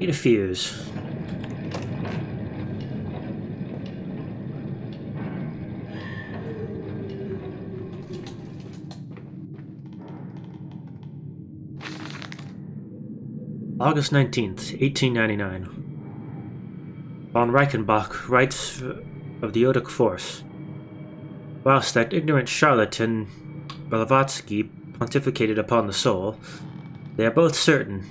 Need a fuse. August 19th, 1899. Von Reichenbach writes of the Odic force. Whilst that ignorant charlatan Blavatsky pontificated upon the soul, they are both certain.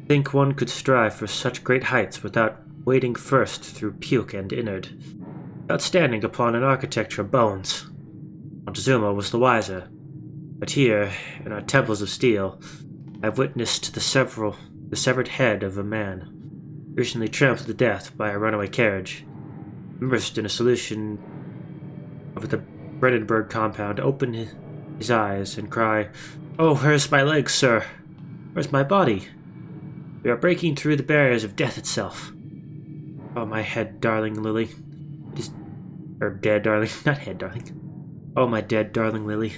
Think one could strive for such great heights without wading first through puke and innard, without standing upon an architecture of bones. Montezuma was the wiser, but here, in our temples of steel, I have witnessed the severed head of a man, recently trampled to death by a runaway carriage, immersed in a solution of the Brandenburg compound, open his eyes and cry, "Oh, where's my legs, sir? Where's my body? We are breaking through the barriers of death itself. Oh, my head, darling Lily. Dead, darling. Not head, darling. Oh, my dead, darling Lily.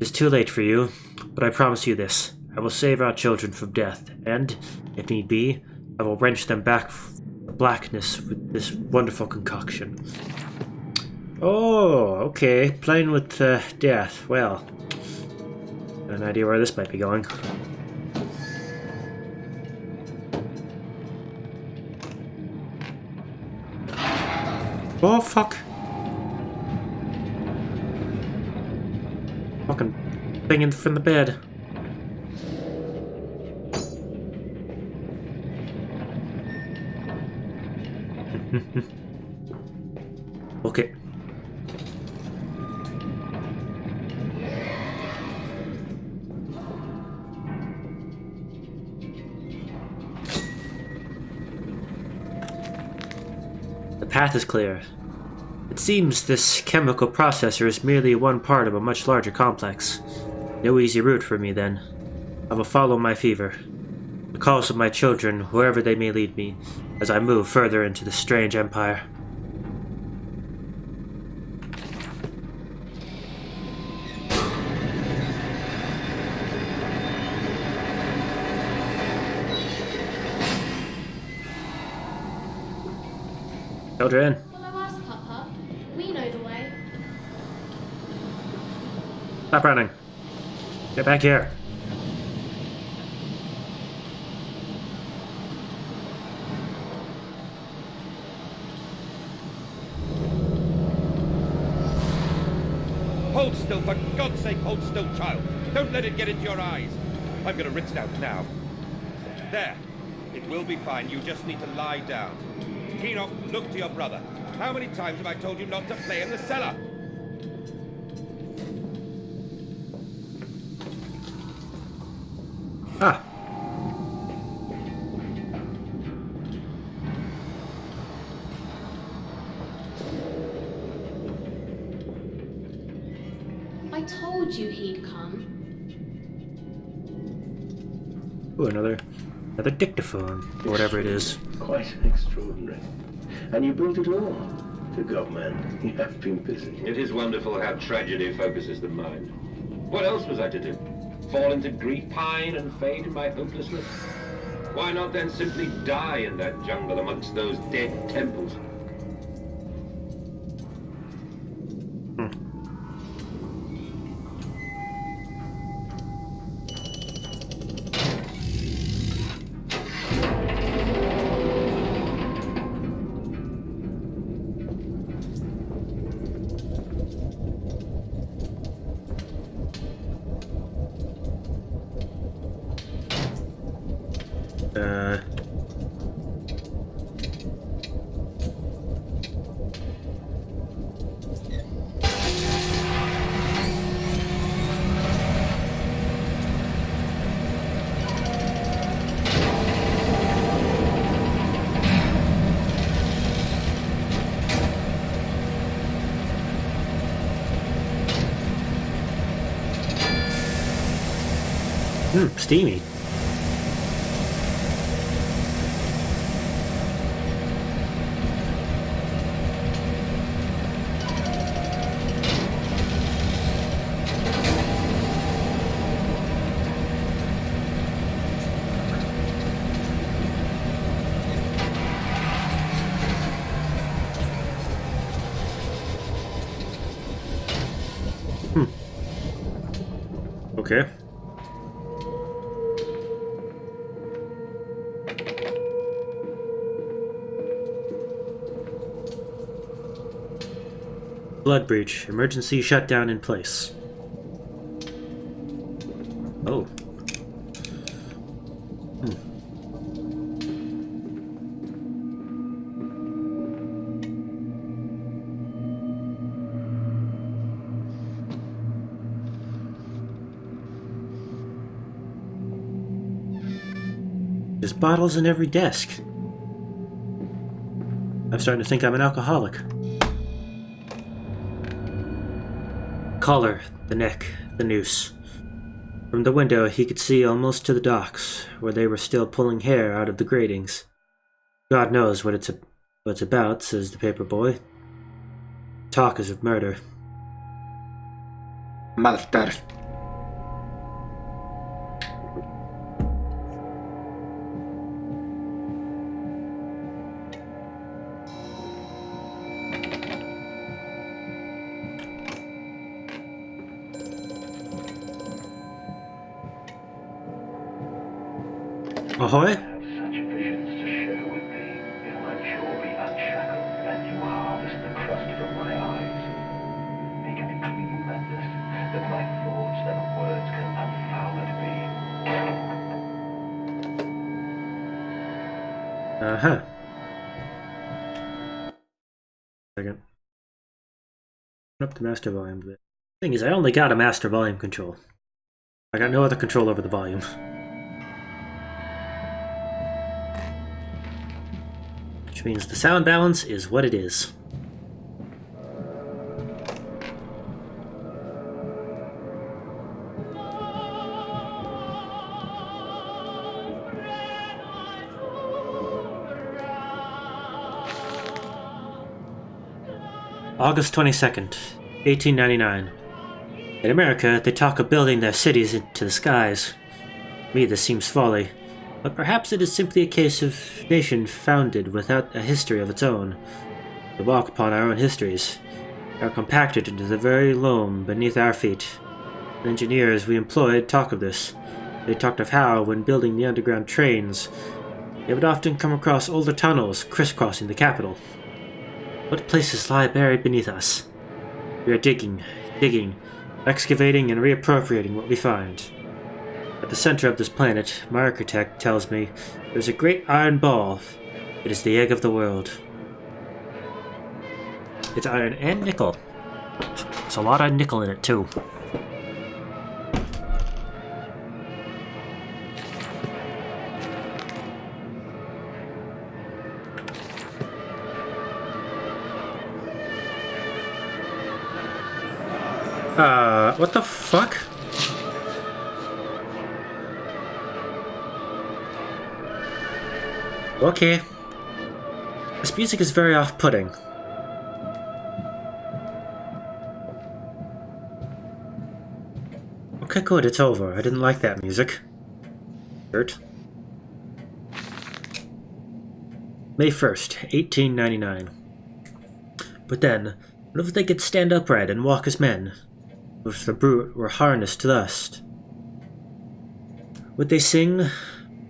It is too late for you, but I promise you this. I will save our children from death, and, if need be, I will wrench them back from the blackness with this wonderful concoction." Oh, okay. Playing with death. Well, got an idea where this might be going. Oh, fuck. Fucking thing from the bed. Okay. The path is clear. It seems this chemical processor is merely one part of a much larger complex. No easy route for me, then. I will follow my fever, the calls of my children, wherever they may lead me, as I move further into this strange empire. Children. Follow us, Papa. We know the way. Stop running. Get back here. Hold still, for God's sake, hold still, child. Don't let it get into your eyes. I'm gonna rinse it out now. There. It will be fine. You just need to lie down. Enoch, look to your brother. How many times have I told you not to play in the cellar? Ah. I told you he'd come. Ooh, another dictaphone, or whatever it is. Quite extraordinary. And you built it all? To God, man, you have been busy. It is wonderful how tragedy focuses the mind. What else was I to do? Fall into grief, pine, and fade in my hopelessness? Why not then simply die in that jungle amongst those dead temples? Steamy. Okay. Blood breach. Emergency shutdown in place. Oh. There's bottles in every desk. I'm starting to think I'm an alcoholic. Collar, the neck, the noose. From the window, he could see almost to the docks, where they were still pulling hair out of the gratings. God knows what it's about, says the paper boy. Talk is of murder. Murder. Ahoy? Such visions to share with me. If my jaw be unshackled and you harvest the crust from my eyes, make me tremendous that my thoughts and words can unfoul at me. Uh-huh. Second. Turn up the master volume bit. Thing is, I only got a master volume control. I got no other control over the volume. Which means the sound balance is what it is. August 22nd, 1899. In America, they talk of building their cities into the skies. To me, this seems folly. But perhaps it is simply a case of nation founded without a history of its own. We walk upon our own histories, are compacted into the very loam beneath our feet. The engineers we employed talk of this. They talked of how, when building the underground trains, they would often come across older tunnels crisscrossing the capital. What places lie buried beneath us? We are digging, excavating and reappropriating what we find. At the center of this planet, my architect tells me, there's a great iron ball. It is the egg of the world. It's iron and nickel. There's a lot of nickel in it, too. What the fuck? Okay. This music is very off-putting. Okay, good, it's over. I didn't like that music. Dirt. May 1st, 1899. But then, what if they could stand upright and walk as men? What if the brute were harnessed to lust? Would they sing?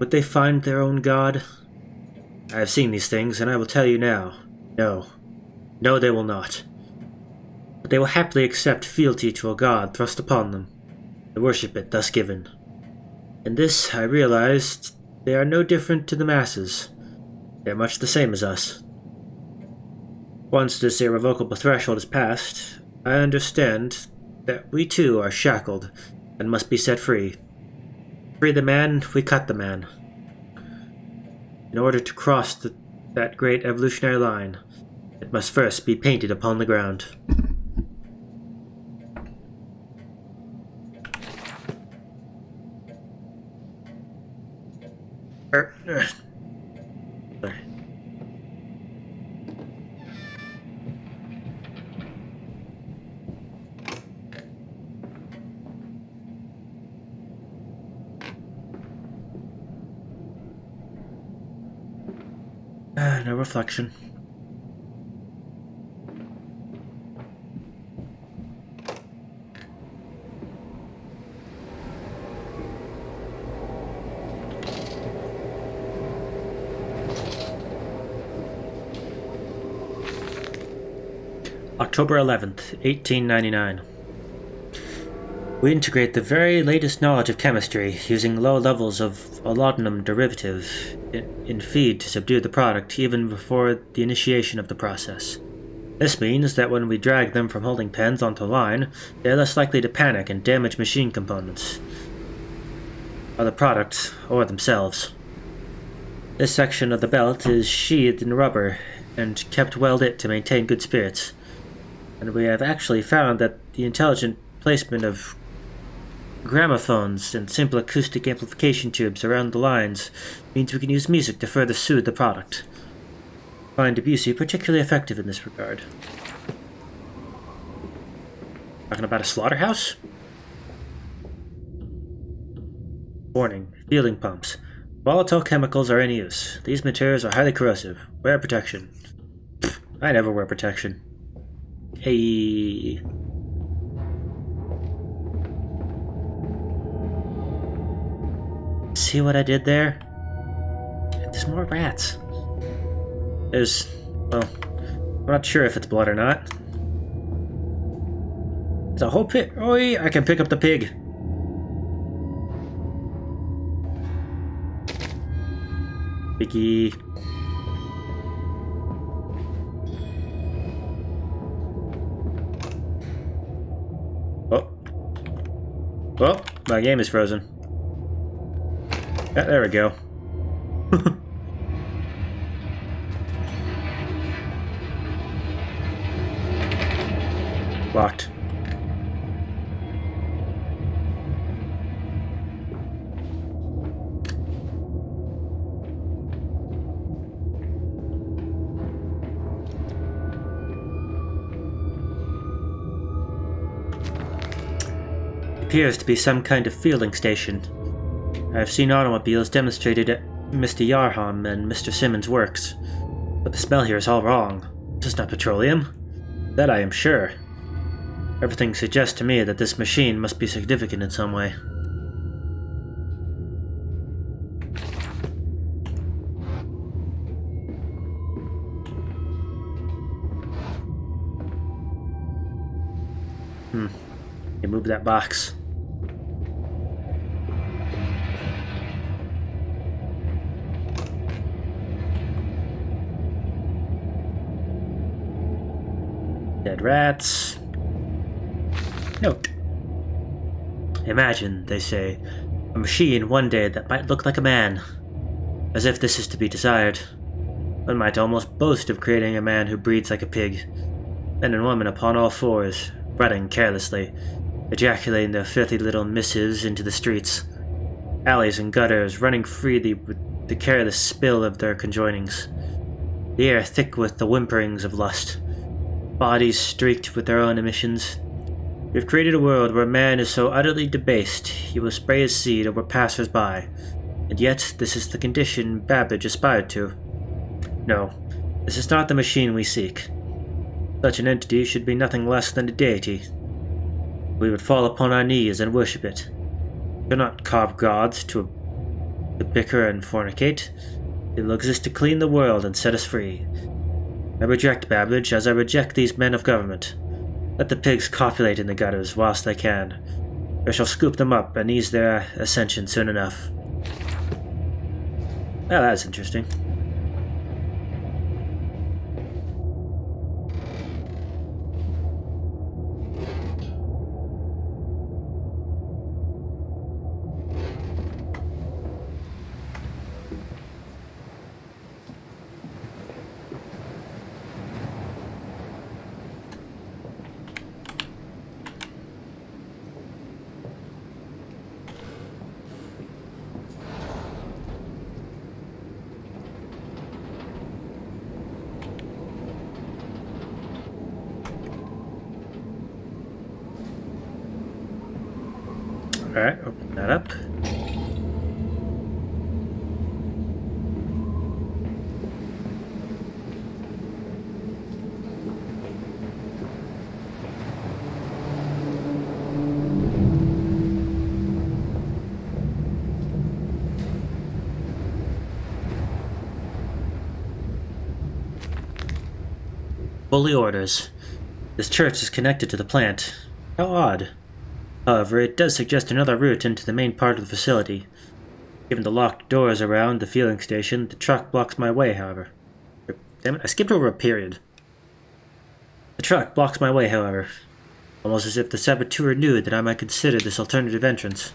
Would they find their own god? I have seen these things, and I will tell you now. No. No, they will not. But they will happily accept fealty to a god thrust upon them, and worship it thus given. In this, I realized, they are no different to the masses. They are much the same as us. Once this irrevocable threshold is passed, I understand that we too are shackled and must be set free. Free the man, we cut the man. In order to cross that great evolutionary line, it must first be painted upon the ground. Sorry. No reflection. October 11th, 1899. We integrate the very latest knowledge of chemistry using low levels of a laudanum derivative in feed to subdue the product even before the initiation of the process. This means that when we drag them from holding pens onto a line, they are less likely to panic and damage machine components, or the product, or themselves. This section of the belt is sheathed in rubber and kept welded to maintain good spirits, and we have actually found that the intelligent placement of gramophones and simple acoustic amplification tubes around the lines means we can use music to further soothe the product. I find Debussy particularly effective in this regard. Talking about a slaughterhouse? Warning, fueling pumps. Volatile chemicals are in use. These materials are highly corrosive. Wear protection. I never wear protection. Hey. See what I did there? There's more rats. There's... well, I'm not sure if it's blood or not. There's a whole pit. Oh, I can pick up the pig. Piggy. Oh. Oh, my game is frozen. Yeah, there we go. Locked. Appears to be some kind of fueling station. I've seen automobiles demonstrated at Mr. Yarham and Mr. Simmons' works, but the smell here is all wrong. This is not petroleum. That I am sure. Everything suggests to me that this machine must be significant in some way. You move that box. Dead rats. Note. Imagine, they say, a machine one day that might look like a man. As if this is to be desired. One might almost boast of creating a man who breathes like a pig. Men and women upon all fours, running carelessly, ejaculating their filthy little missives into the streets. Alleys and gutters running freely with the careless spill of their conjoinings. The air thick with the whimperings of lust. Bodies streaked with their own emissions. We've created a world where man is so utterly debased he will spray his seed over passers-by, and yet this is the condition Babbage aspired to. No, this is not the machine we seek. Such an entity should be nothing less than a deity. We would fall upon our knees and worship it. We do not carve gods to bicker and fornicate. They will exist to clean the world and set us free. I reject Babbage as I reject these men of government. Let the pigs copulate in the gutters whilst they can. I shall scoop them up and ease their ascension soon enough. Well, that's interesting. Alright, open that up. Fully orders. This church is connected to the plant. How odd. However, it does suggest another route into the main part of the facility. Given the locked doors around the fueling station, the truck blocks my way, however. Damn it, I skipped over a period. The truck blocks my way, however. Almost as if the saboteur knew that I might consider this alternative entrance.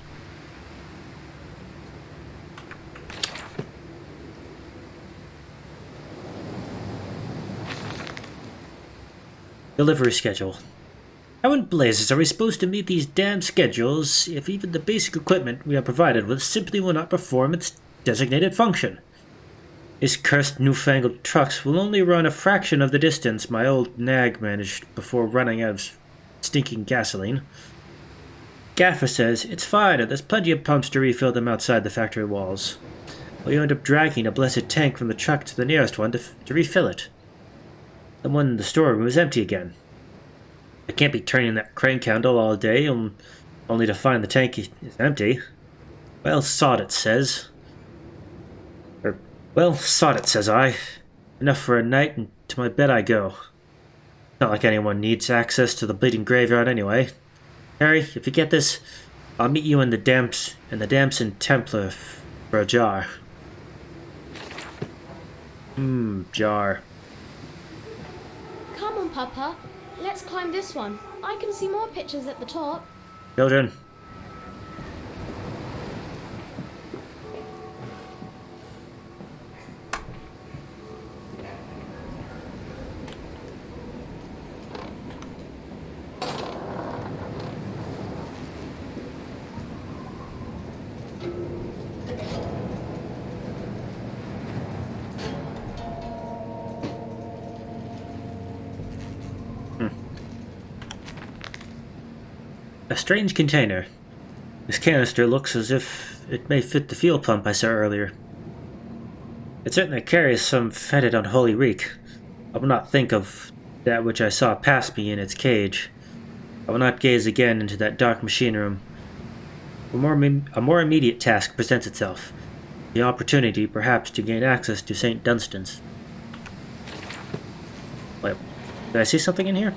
Delivery schedule. How in blazes are we supposed to meet these damn schedules if even the basic equipment we are provided with simply will not perform its designated function? These cursed newfangled trucks will only run a fraction of the distance my old nag managed before running out of stinking gasoline. Gaffer says it's fine and there's plenty of pumps to refill them outside the factory walls. Well, you end up dragging a blessed tank from the truck to the nearest one to refill it. The one in the storeroom is empty again. I can't be turning that crane candle all day only to find the tank is empty. Well, sod it, says. Well, sod it, says I. Enough for a night, and to my bed I go. Not like anyone needs access to the bleeding graveyard anyway. Harry, if you get this, I'll meet you in the Damson Templar for a jar. Jar. Come on, Papa. Let's climb this one. I can see more pictures at the top. Children. A strange container. This canister looks as if it may fit the fuel pump I saw earlier. It certainly carries some fetid unholy reek. I will not think of that which I saw pass me in its cage. I will not gaze again into that dark machine room. A more immediate task presents itself. The opportunity, perhaps, to gain access to St. Dunstan's. Wait, did I see something in here?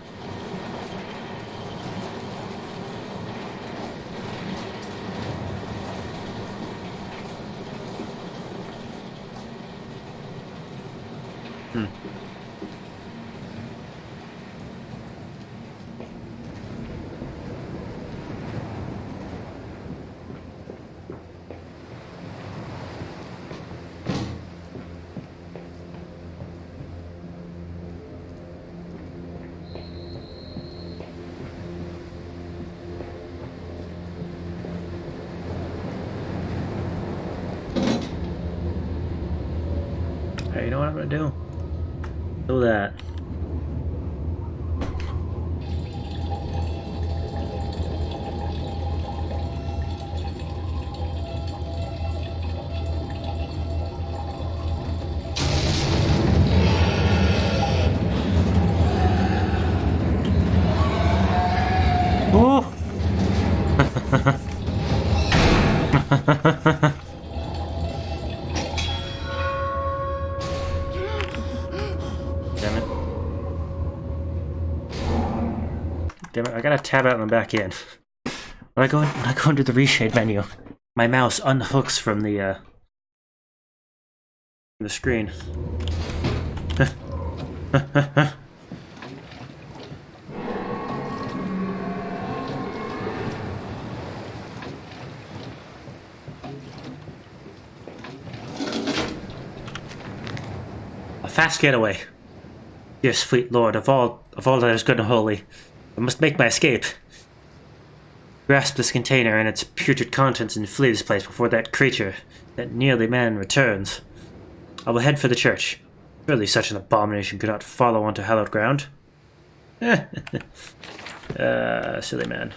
Hey, you know what I'm gonna do? Do that. Oh! Damn it, I gotta tab out and back in. When I go into the reshade menu, my mouse unhooks from the screen. A fast getaway. Dear sweet lord, of all that is good and holy, I must make my escape. Grasp this container and its putrid contents and flee this place before that creature, that nearly man, returns. I will head for the church. Surely such an abomination could not follow onto hallowed ground. Silly man.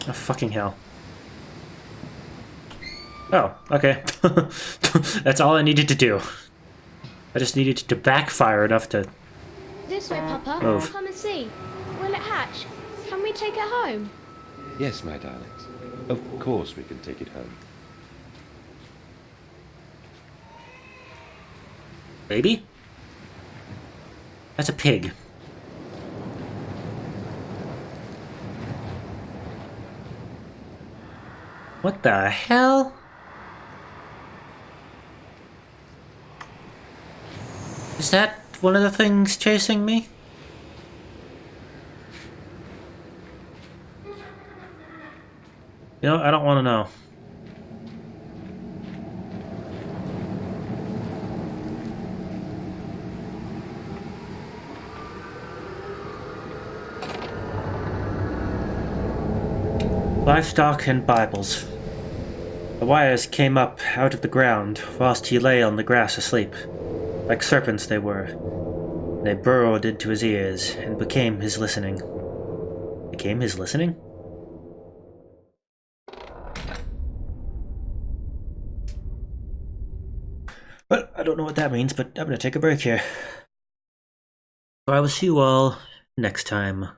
Oh, fucking hell. Oh, okay. That's all I needed to do. I just needed to backfire enough to... This way, Papa. Move. Come and see. Will it hatch? Can we take it home? Yes, my darlings. Of course we can take it home. Baby? That's a pig. What the hell? Is that one of the things chasing me? You know, I don't want to know. Livestock and Bibles. The wires came up out of the ground whilst he lay on the grass asleep. Like serpents they were. They burrowed into his ears and became his listening. Became his listening? Well, I don't know what that means, but I'm gonna take a break here. So I will see you all next time.